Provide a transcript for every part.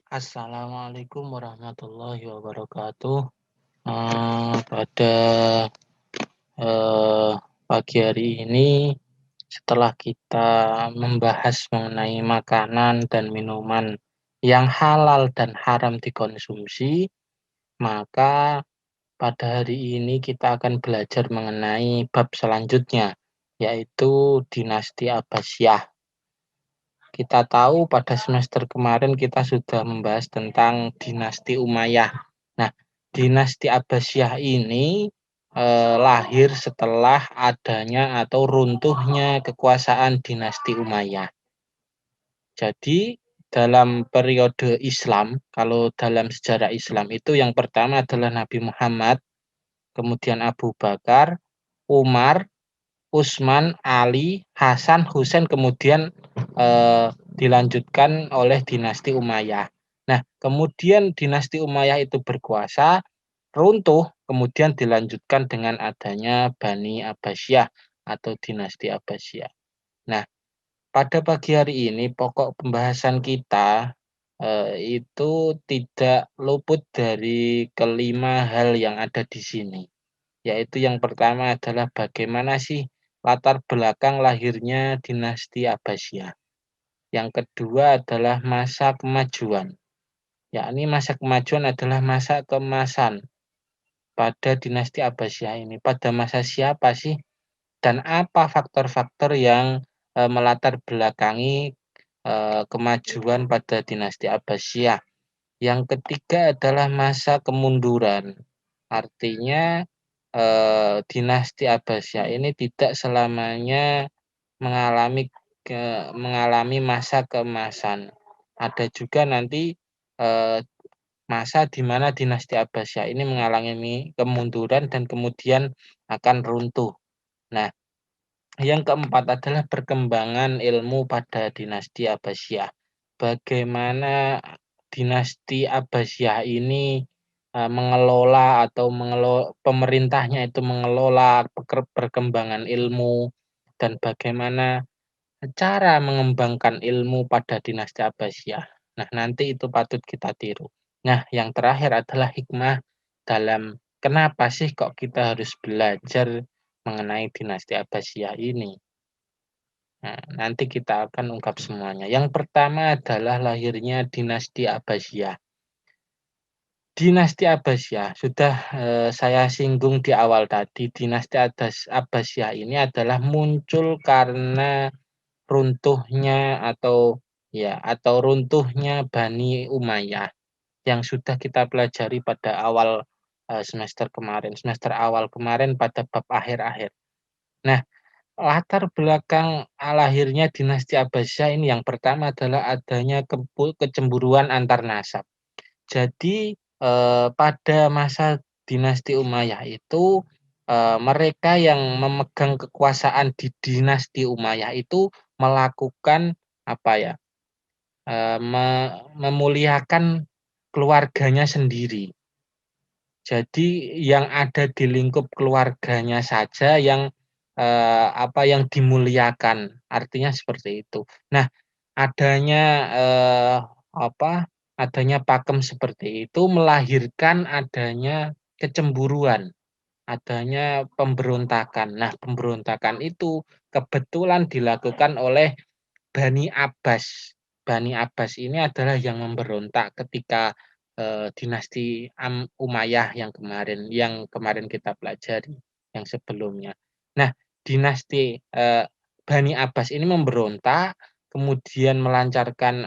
Assalamualaikum warahmatullahi wabarakatuh. Pada eh, pagi hari ini, setelah kita membahas mengenai makanan dan minuman yang halal dan haram dikonsumsi, maka pada hari ini kita akan belajar mengenai bab selanjutnya, yaitu dinasti Abbasiyah. Kita tahu pada semester kemarin kita sudah membahas tentang dinasti Umayyah. Nah, dinasti Abbasiyah ini lahir setelah adanya atau runtuhnya kekuasaan dinasti Umayyah. Jadi, dalam periode Islam, kalau dalam sejarah Islam itu yang pertama adalah Nabi Muhammad, kemudian Abu Bakar, Umar, Utsman, Ali, Hasan, Husain, kemudian dilanjutkan oleh dinasti Umayyah. Nah, kemudian dinasti Umayyah itu berkuasa, runtuh, kemudian dilanjutkan dengan adanya Bani Abbasiyah atau dinasti Abbasiyah. Nah, pada pagi hari ini pokok pembahasan kita itu tidak luput dari kelima hal yang ada di sini. Yaitu yang pertama adalah bagaimana sih latar belakang lahirnya dinasti Abbasiyah. Yang kedua adalah masa kemajuan, yakni masa kemajuan adalah masa keemasan pada dinasti Abbasiyah ini. Pada masa siapa sih dan apa faktor-faktor yang melatar belakangi kemajuan pada dinasti Abbasiyah. Yang ketiga adalah masa kemunduran. Artinya dinasti Abbasiyah ini tidak selamanya mengalami mengalami masa keemasan. Ada juga nanti masa di mana dinasti Abbasiyah ini mengalami kemunduran dan kemudian akan runtuh. Nah, yang keempat adalah perkembangan ilmu pada dinasti Abbasiyah. Bagaimana dinasti Abbasiyah ini mengelola atau pemerintahnya itu mengelola perkembangan ilmu dan bagaimana cara mengembangkan ilmu pada dinasti Abbasiyah. Nah, nanti itu patut kita tiru. Nah, yang terakhir adalah hikmah dalam kenapa sih kok kita harus belajar mengenai dinasti Abbasiyah ini. Nah, nanti kita akan ungkap semuanya. Yang pertama adalah lahirnya dinasti Abbasiyah. Dinasti Abbasiyah sudah saya singgung di awal tadi. Dinasti Abbasiyah ini adalah muncul karena runtuhnya atau runtuhnya Bani Umayyah yang sudah kita pelajari pada awal semester awal kemarin pada bab akhir-akhir. Nah, latar belakang lahirnya dinasti Abbasiyah ini yang pertama adalah adanya kecemburuan antar nasab. Jadi, pada masa dinasti Umayyah itu, mereka yang memegang kekuasaan di dinasti Umayyah itu melakukan apa ya, memuliakan keluarganya sendiri. Jadi yang ada di lingkup keluarganya saja yang dimuliakan, artinya seperti itu. Nah, adanya, adanya pakem seperti itu melahirkan adanya kecemburuan, adanya pemberontakan. Nah, pemberontakan itu kebetulan dilakukan oleh Bani Abbas. Bani Abbas ini adalah yang memberontak ketika, dinasti Umayyah yang kemarin kita pelajari, yang sebelumnya. Nah, dinasti, Bani Abbas ini memberontak, kemudian melancarkan,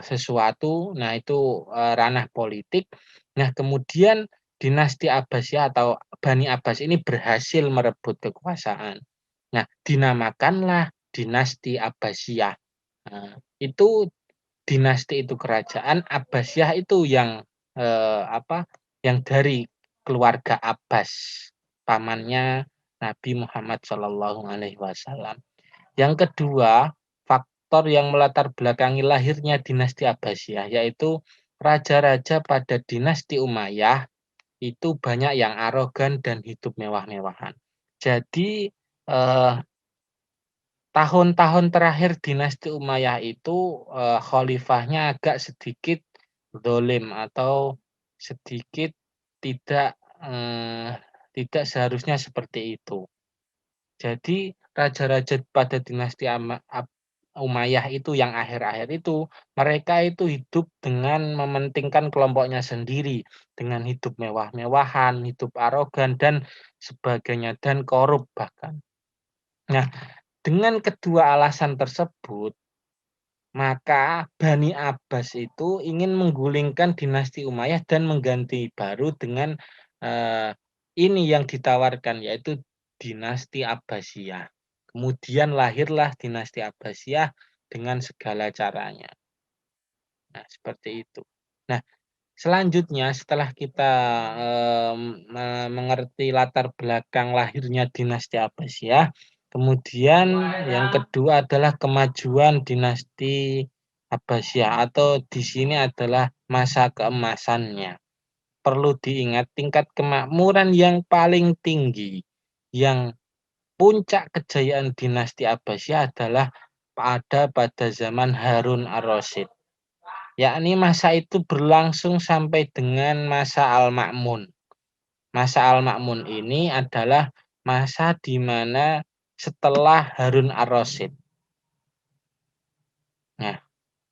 sesuatu, nah itu, ranah politik. Nah, kemudian dinasti Abbasiyah atau Bani Abbas ini berhasil merebut kekuasaan. Nah, dinamakanlah dinasti Abbasiyah. Itu dinasti itu kerajaan, Abbasiyah itu yang dari keluarga Abbas, pamannya Nabi Muhammad Shallallahu Alaihi Wasallam. Yang kedua, faktor yang melatar belakangi lahirnya dinasti Abbasiyah, yaitu raja-raja pada dinasti Umayyah itu banyak yang arogan dan hidup mewah-mewahan. Jadi, eh, tahun-tahun terakhir dinasti Umayyah itu, khalifahnya agak sedikit zalim atau sedikit tidak, eee, tidak seharusnya seperti itu. Jadi raja-raja pada dinasti Umayyah itu yang akhir-akhir itu, mereka itu hidup dengan mementingkan kelompoknya sendiri, dengan hidup mewah-mewahan, hidup arogan dan sebagainya, dan korup bahkan. Nah, dengan kedua alasan tersebut, maka Bani Abbas itu ingin menggulingkan dinasti Umayyah dan mengganti baru dengan, eee, ini yang ditawarkan, yaitu dinasti Abbasiyah. Kemudian lahirlah dinasti Abbasiyah dengan segala caranya. Nah, seperti itu. Nah, selanjutnya setelah kita, mengerti latar belakang lahirnya dinasti Abbasiyah, kemudian yang kedua adalah kemajuan dinasti Abbasiyah atau di sini adalah masa keemasannya. Perlu diingat tingkat kemakmuran yang paling tinggi, yang puncak kejayaan dinasti Abbasiyah adalah pada zaman Harun ar-Rasyid. Yakni masa itu berlangsung sampai dengan masa Al-Ma'mun. Masa Al-Ma'mun ini adalah masa di mana setelah Harun ar-Rasyid. Nah,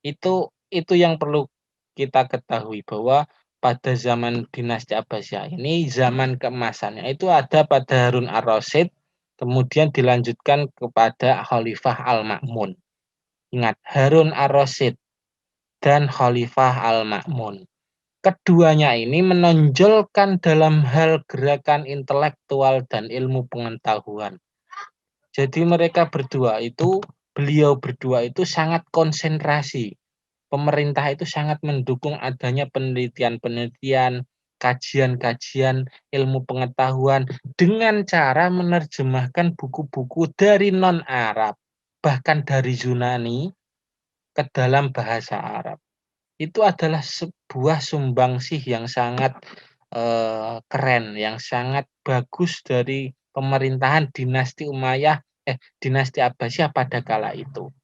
itu yang perlu kita ketahui bahwa pada zaman dinasti Abbasiyah ini zaman keemasannya itu ada pada Harun ar-Rasyid, kemudian dilanjutkan kepada Khalifah Al-Ma'mun. Ingat, Harun ar-Rasyid dan Khalifah Al-Ma'mun. Keduanya ini menonjolkan dalam hal gerakan intelektual dan ilmu pengetahuan. Jadi beliau berdua itu sangat konsentrasi. Pemerintah itu sangat mendukung adanya penelitian-penelitian, kajian-kajian ilmu pengetahuan dengan cara menerjemahkan buku-buku dari non-Arab, bahkan dari Yunani ke dalam bahasa Arab. Itu adalah sebuah sumbangsih yang sangat, keren, yang sangat bagus dari pemerintahan dinasti Abbasiyah pada kala itu.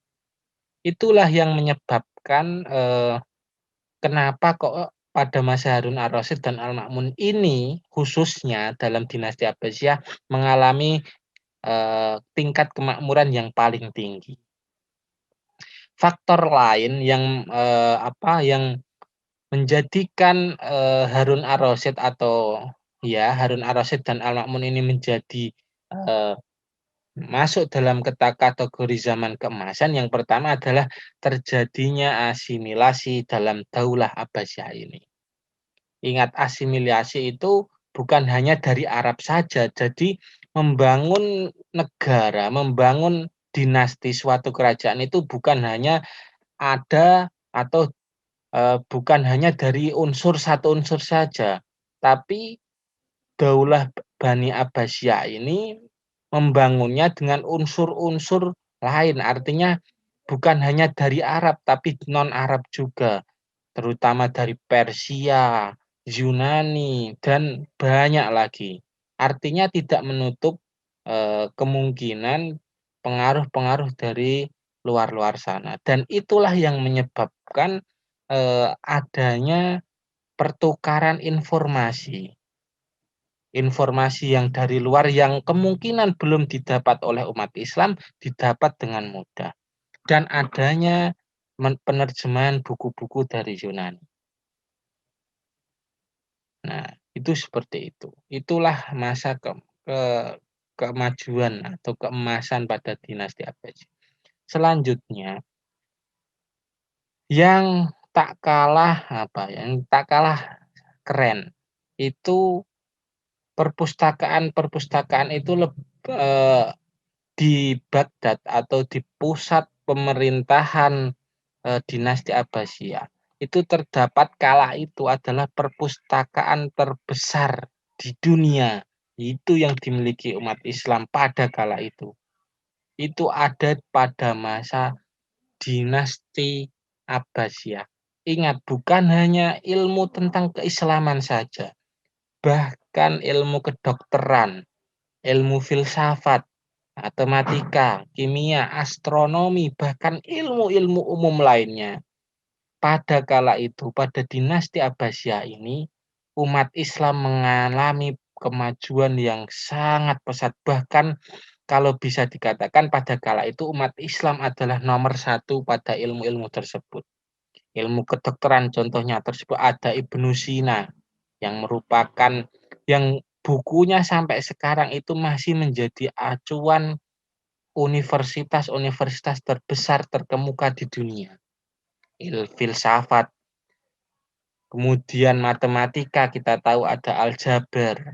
Itulah yang menyebabkan, kenapa kok pada masa Harun ar-Rasyid dan Al-Ma'mun ini khususnya dalam dinasti Abbasiyah mengalami, tingkat kemakmuran yang paling tinggi. Faktor lain yang menjadikan, Harun ar-Rasyid dan Al-Ma'mun ini menjadi, eee, masuk dalam kategori zaman keemasan, yang pertama adalah terjadinya asimilasi dalam Daulah Abbasiyah ini. Ingat, asimilasi itu bukan hanya dari Arab saja, jadi membangun negara, membangun dinasti suatu kerajaan itu bukan hanya ada atau bukan hanya dari satu unsur saja, tapi Daulah Bani Abbasiyah ini membangunnya dengan unsur-unsur lain, artinya bukan hanya dari Arab, tapi non-Arab juga, terutama dari Persia, Yunani, dan banyak lagi. Artinya tidak menutup, kemungkinan pengaruh-pengaruh dari luar-luar sana, dan itulah yang menyebabkan, adanya pertukaran informasi. Informasi yang dari luar yang kemungkinan belum didapat oleh umat Islam, didapat dengan mudah. Dan adanya penerjemahan buku-buku dari Yunani. Nah, itu seperti itu. Itulah masa ke kemajuan atau keemasan pada dinasti Abbasiyah. Selanjutnya, yang tak kalah keren, itu perpustakaan-perpustakaan itu di Baghdad atau di pusat pemerintahan, dinasti Abbasiyah, itu terdapat kala itu adalah perpustakaan terbesar di dunia, itu yang dimiliki umat Islam pada kala itu. Itu ada pada masa dinasti Abbasiyah. Ingat, bukan hanya ilmu tentang keislaman saja, bahkan ilmu kedokteran, ilmu filsafat, matematika, kimia, astronomi, bahkan ilmu-ilmu umum lainnya. pada kala itu, pada dinasti Abbasiyah ini, umat Islam mengalami kemajuan yang sangat pesat. Bahkan kalau bisa dikatakan pada kala itu umat Islam adalah nomor satu pada ilmu-ilmu tersebut. Ilmu kedokteran contohnya tersebut ada Ibnu Sina yang merupakan yang bukunya sampai sekarang itu masih menjadi acuan universitas-universitas terbesar terkemuka di dunia. Filsafat, kemudian matematika kita tahu ada Aljabar,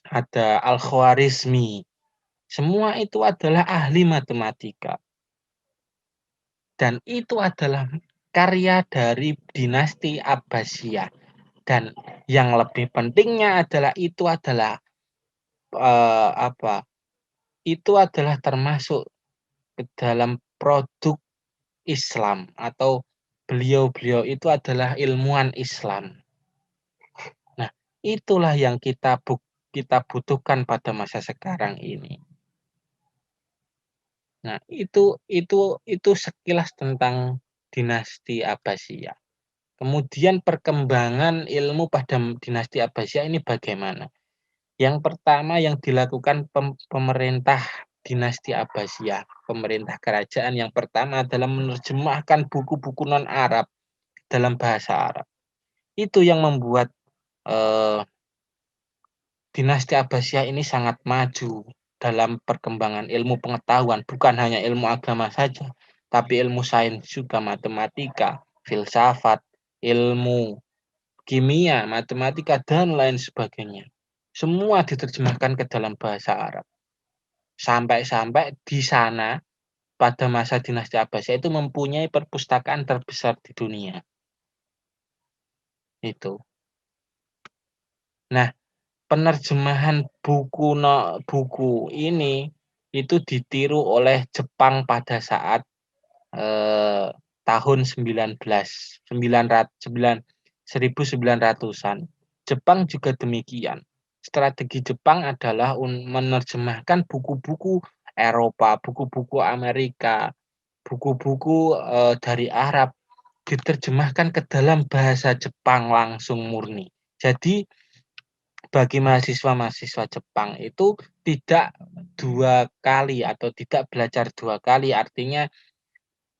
ada Al-Khwarizmi. Semua itu adalah ahli matematika. Dan itu adalah karya dari dinasti Abbasiyah. Dan yang lebih pentingnya adalah itu adalah apa? Itu adalah termasuk ke dalam produk Islam atau beliau-beliau itu adalah ilmuwan Islam. Nah, itulah yang kita butuhkan pada masa sekarang ini. Nah, itu sekilas tentang dinasti Abbasiyah. Kemudian perkembangan ilmu pada dinasti Abbasiyah ini bagaimana? Yang pertama yang dilakukan pemerintah dinasti Abbasiyah, pemerintah kerajaan yang pertama adalah menerjemahkan buku-buku non-Arab dalam bahasa Arab. Itu yang membuat eh, dinasti Abbasiyah ini sangat maju dalam perkembangan ilmu pengetahuan, bukan hanya ilmu agama saja, tapi ilmu sains juga, matematika, filsafat, ilmu kimia, matematika, dan lain sebagainya. Semua diterjemahkan ke dalam bahasa Arab. Sampai-sampai di sana pada masa dinasti Abbasiyah itu mempunyai perpustakaan terbesar di dunia. Itu. Nah, penerjemahan buku ini itu ditiru oleh Jepang pada saat tahun 1900-an. Jepang juga demikian. Strategi Jepang adalah menerjemahkan buku-buku Eropa, buku-buku Amerika, buku-buku dari Arab diterjemahkan ke dalam bahasa Jepang langsung murni. Jadi bagi mahasiswa-mahasiswa Jepang itu tidak dua kali atau tidak belajar dua kali, artinya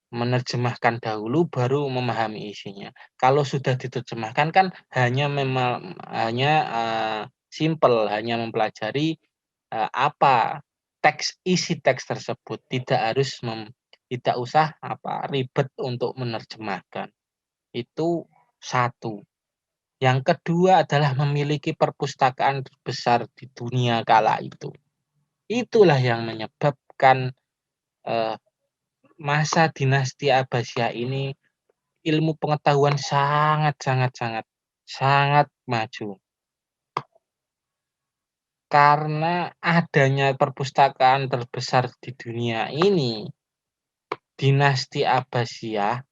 menerjemahkan dahulu baru memahami isinya. Kalau sudah diterjemahkan kan hanya simpel, hanya mempelajari apa isi teks tersebut, tidak usah ribet untuk menerjemahkan. Itu satu. Yang kedua adalah memiliki perpustakaan besar di dunia kala itu. Itulah yang menyebabkan eh, masa dinasti Abbasiyah ini ilmu pengetahuan sangat maju. Karena adanya perpustakaan terbesar di dunia ini, dinasti Abbasiyah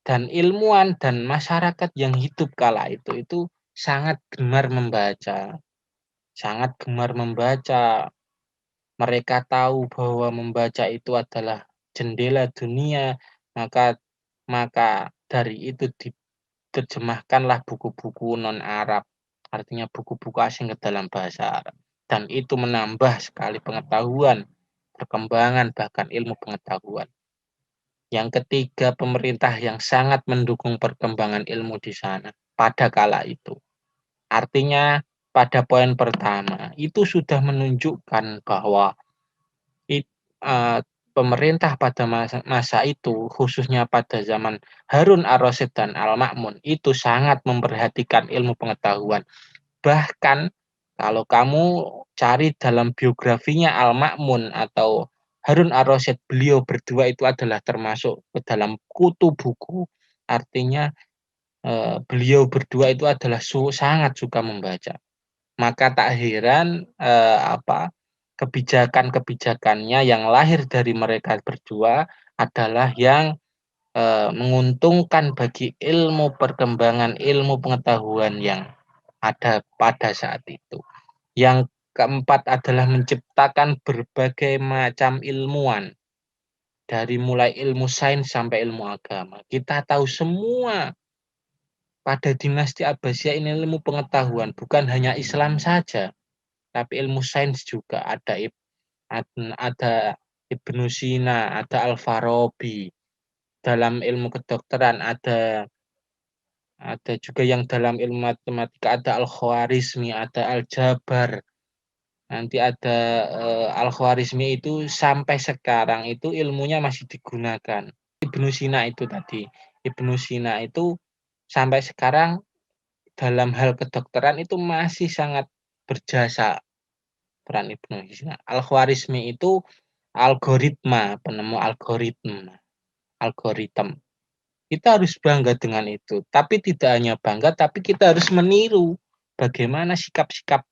dan ilmuwan dan masyarakat yang hidup kala itu sangat gemar membaca. Sangat gemar membaca. Mereka tahu bahwa membaca itu adalah jendela dunia, maka maka dari itu diterjemahkanlah buku-buku non-Arab, artinya buku-buku asing ke dalam bahasa Arab. Dan itu menambah sekali pengetahuan, perkembangan, bahkan ilmu pengetahuan. Yang ketiga, pemerintah yang sangat mendukung perkembangan ilmu di sana pada kala itu. Artinya pada poin pertama, itu sudah menunjukkan bahwa pemerintah pada masa itu, khususnya pada zaman Harun ar-Rasyid dan Al-Ma'mun, itu sangat memperhatikan ilmu pengetahuan. Bahkan kalau kamu cari dalam biografinya Al-Ma'mun atau Harun ar-Rasyid, beliau berdua itu adalah termasuk ke dalam kutu buku. Artinya beliau berdua itu adalah sangat suka membaca. Maka tak heran kebijakan-kebijakannya yang lahir dari mereka berdua adalah yang menguntungkan bagi ilmu perkembangan ilmu pengetahuan yang ada pada saat itu. Yang keempat adalah menciptakan berbagai macam ilmuwan dari mulai ilmu sains sampai ilmu agama. Kita tahu semua pada dinasti Abbasiyah ini ilmu pengetahuan, bukan hanya Islam saja, tapi ilmu sains juga. Ada Ibnu Sina, ada Al-Farabi. Dalam ilmu kedokteran ada juga yang dalam ilmu matematika ada Al-Khwarizmi, ada Al-Jabar. Nanti ada Al-Khwarizmi itu sampai sekarang itu ilmunya masih digunakan. Ibnu Sina itu tadi. Ibnu Sina itu sampai sekarang dalam hal kedokteran itu masih sangat berjasa peran Ibnu Sina. Al-Khwarizmi itu algoritma, penemu algoritma. Kita harus bangga dengan itu. Tapi tidak hanya bangga, tapi kita harus meniru bagaimana sikap-sikap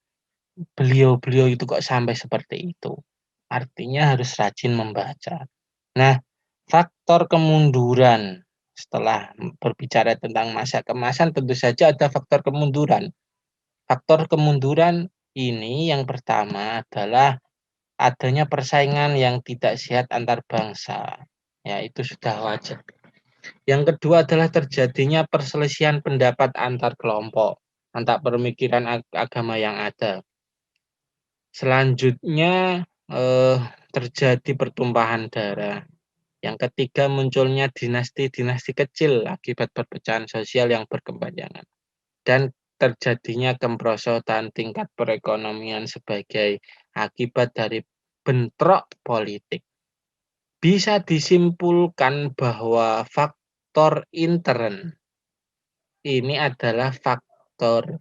beliau-beliau itu kok sampai seperti itu. Artinya harus rajin membaca. Nah, faktor kemunduran setelah berbicara tentang masa kemasan tentu saja ada faktor kemunduran. Faktor kemunduran ini yang pertama adalah adanya persaingan yang tidak sehat antar bangsa. Ya, itu sudah wajar. Yang kedua adalah terjadinya perselisihan pendapat antar kelompok, antar pemikiran agama yang ada. Selanjutnya terjadi pertumpahan darah. Yang ketiga munculnya dinasti-dinasti kecil akibat perpecahan sosial yang berkepanjangan. Dan terjadinya kemerosotan tingkat perekonomian sebagai akibat dari bentrok politik. Bisa disimpulkan bahwa faktor intern ini adalah faktor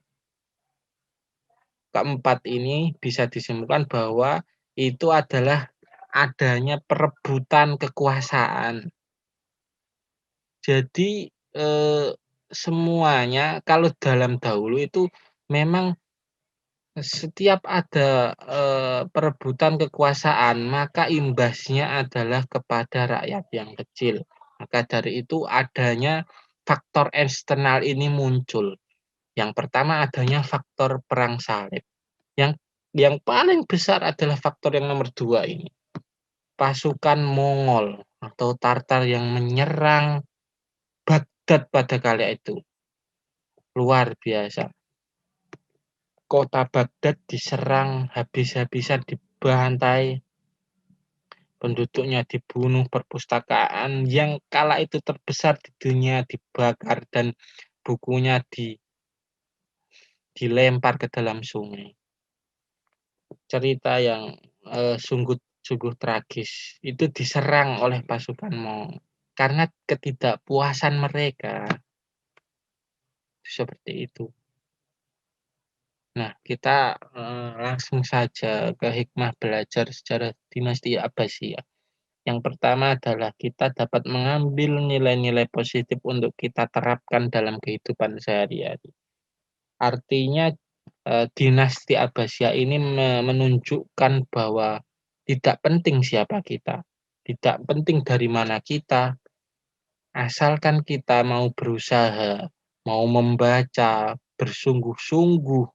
keempat ini bisa disimpulkan bahwa itu adalah adanya perebutan kekuasaan. Jadi semuanya kalau dalam dahulu itu memang setiap ada perebutan kekuasaan, maka imbasnya adalah kepada rakyat yang kecil. Maka dari itu adanya faktor eksternal ini muncul. Yang pertama adanya faktor perang salib. Yang paling besar adalah faktor yang nomor 2 ini. Pasukan Mongol atau Tartar yang menyerang Baghdad pada kala itu. Luar biasa. Kota Baghdad diserang habis-habisan, dibantai, penduduknya dibunuh, perpustakaan yang kala itu terbesar di dunia dibakar dan bukunya dilempar ke dalam sungai. Cerita yang sungguh tragis. Itu diserang oleh pasukan Mongol karena ketidakpuasan mereka. Seperti itu. Nah, kita langsung saja ke hikmah belajar sejarah dinasti Abbasiyah. Yang pertama adalah kita dapat mengambil nilai-nilai positif untuk kita terapkan dalam kehidupan sehari-hari. Artinya dinasti Abbasiyah ini menunjukkan bahwa tidak penting siapa kita, tidak penting dari mana kita, asalkan kita mau berusaha, mau membaca, bersungguh-sungguh,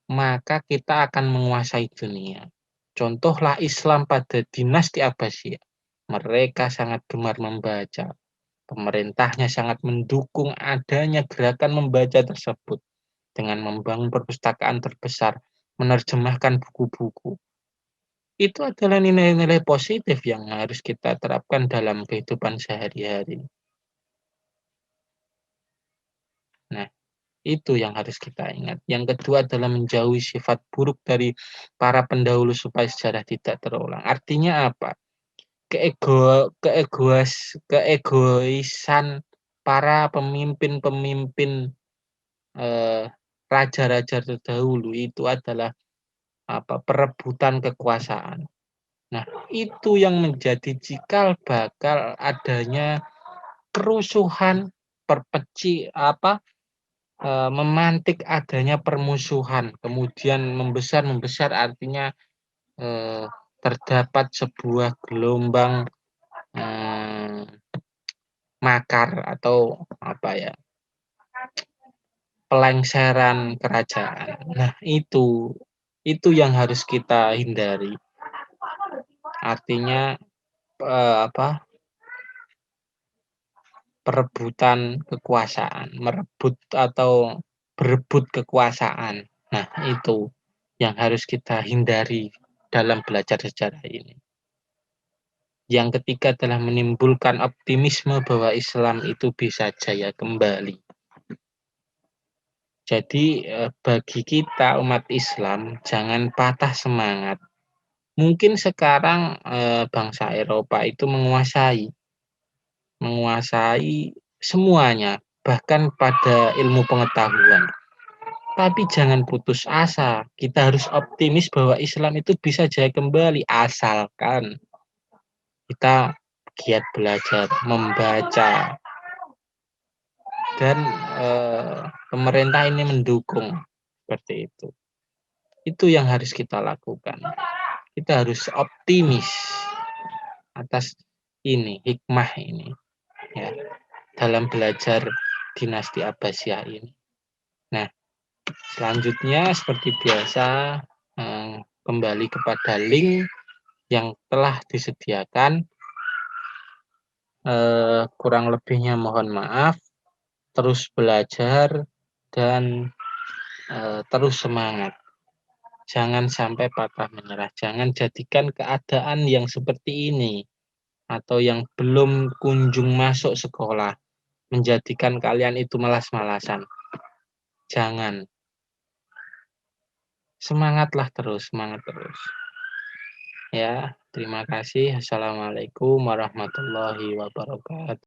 maka kita akan menguasai dunia. Contohlah Islam pada dinasti Abbasiyah. Mereka sangat gemar membaca. Pemerintahnya sangat mendukung adanya gerakan membaca tersebut dengan membangun perpustakaan terbesar, menerjemahkan buku-buku. Itu adalah nilai-nilai positif yang harus kita terapkan dalam kehidupan sehari-hari. Nah, itu yang harus kita ingat. Yang kedua adalah menjauhi sifat buruk dari para pendahulu supaya sejarah tidak terulang. Artinya apa? Keegoisan para pemimpin-pemimpin eh, raja-raja terdahulu itu adalah perebutan kekuasaan. Nah, itu yang menjadi cikal bakal adanya kerusuhan, memantik adanya permusuhan, kemudian membesar artinya eh, terdapat sebuah gelombang makar atau pelengseran kerajaan. Nah, itu yang harus kita hindari. Artinya apa, perebutan kekuasaan, merebut atau berebut kekuasaan. Nah, itu yang harus kita hindari dalam belajar sejarah ini. Yang ketiga adalah menimbulkan optimisme bahwa Islam itu bisa jaya kembali. Jadi, bagi kita umat Islam jangan patah semangat. Mungkin sekarang, bangsa Eropa itu menguasai semuanya, bahkan pada ilmu pengetahuan. Tapi jangan putus asa, kita harus optimis bahwa Islam itu bisa jaya kembali, asalkan kita giat belajar, membaca, dan, pemerintah ini mendukung, seperti itu. Itu yang harus kita lakukan. Kita harus optimis atas ini, hikmah ini, ya, dalam belajar dinasti Abbasiyah ini. Nah, selanjutnya seperti biasa, kembali kepada link yang telah disediakan, kurang lebihnya mohon maaf, terus belajar dan, terus semangat. Jangan sampai patah menyerah, jangan jadikan keadaan yang seperti ini atau yang belum kunjung masuk sekolah menjadikan kalian itu malas-malasan. Jangan. Semangat terus. Ya, terima kasih. Assalamualaikum warahmatullahi wabarakatuh.